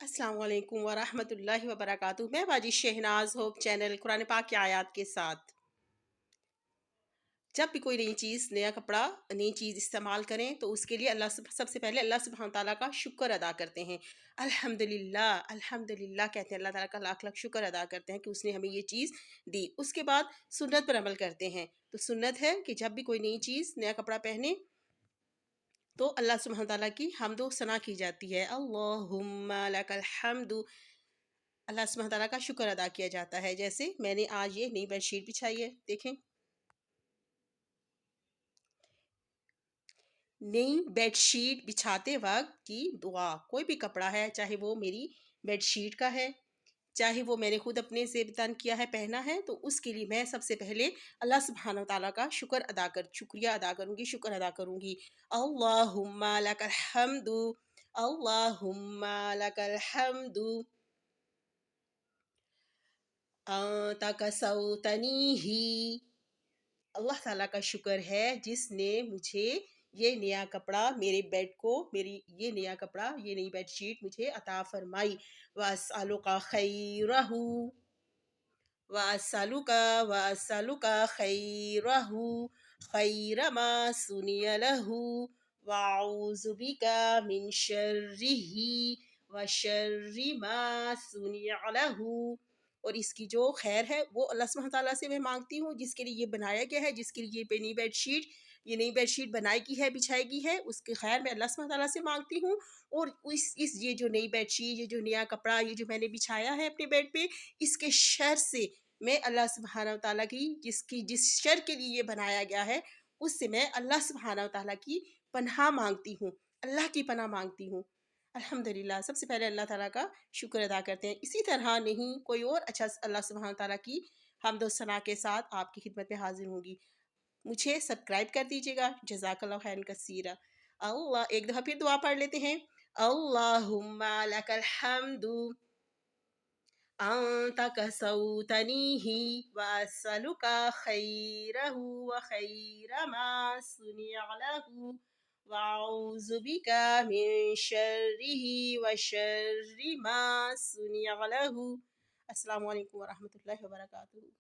अस्सलाम वालेकुम वरहमतुल्लाहि वबरकातुहू। मैं बाजी शहनाज होप चैनल कुरान पाक की आयत के साथ। जब भी कोई नई चीज़, नया कपड़ा, नई चीज़ इस्तेमाल करें तो उसके लिए सबसे पहले अल्लाह सुब्हान ताला का शुक्र अदा करते हैं। अल्हम्दुलिल्लाह अल्हम्दुलिल्लाह कहते हैं, अल्लाह ताला का लाख लाख शुक्र अदा करते हैं कि उसने हमें ये चीज़ दी। उसके बाद सुन्नत पर अमल करते हैं। तो सुन्नत है कि जब भी कोई नई चीज़, नया कपड़ा पहने तो अल्लाह सुब्हान ताला की हम्दो सना की जाती है। अल्लाहुम्मा लकल हम्दु, अल्लाह सुब्हान ताला का शुक्र अदा किया जाता है। जैसे मैंने आज ये नई बेडशीट बिछाई है, देखें। नई बेडशीट बिछाते वक्त की दुआ, कोई भी कपड़ा है, चाहे वो मेरी बेडशीट का है, चाहे वो मैंने खुद अपने से तन किया है, पहना है, तो उसके लिए मैं सबसे पहले अल्लाह सुब्हान व तआला का शुक्रिया अदा करूँगी, शुक्र अदा करूँगी। अल्लाहुम्मा लकल हम्दु, अल्लाहुम्मा लकल हम्दु, अंता कसौतनीही। अल्लाह ताला का शुक्र है जिसने मुझे ये नया कपड़ा, मेरे बेड को, मेरी ये नया कपड़ा, ये नई बेडशीट मुझे अता फरमाई। वअसअलुका खैरहू, वअसअलुका खैरहू, खैर मा सुनिय लहू, वअऊज़ु बिका मिन शर्रिही व शर्रि मा सुनिय लहू। और इसकी जो खैर है वो अल्लाह सुब्हान ताला से मैं मांगती हूँ, जिसके लिए ये बनाया गया है, जिसके लिए ये नई बेडशीट बनाई है, बिछाई है, उसकी खैर मैं अल्लाह सुब्हान ताला से मांगती हूँ। और इस ये जो नई बेडशीट, ये जो नया कपड़ा, ये जो मैंने बिछाया है अपने बेड पे, इसके शर से मैं अल्लाह सुब्हान ताला की, जिस शर के लिए ये बनाया गया है, उससे मैं अल्लाह सुब्हान ताला की पनाह मांगती हूँ, अल्लाह की पनाह मांगती हूँ। अल्हम्दुलिल्लाह, सबसे पहले अल्लाह ताला का शुक्र अदा करते हैं। इसी तरह नहीं कोई और अच्छा अल्लाह सुब्हान ताला की हम्द व सना के साथ आपकी खिदमत में हाजिर होंगी। मुझे सब्सक्राइब कर दीजिएगा। जज़ाकल्लाहु खैरन कसीरा। एक दफ़ा फिर दुआ पढ़ लेते हैं। अल्लाहुम्मा लकल हम्दु, अंता कसौतनीही, वअसअलुका खैरहू व खैर मा सुनिय लहू, वअऊज़ु बिका मिन शर्रिही व शर्रि मा सुनिय लहू। अस्सलामु अलैकुम व रहमतुल्लाहि व बरकातुहू।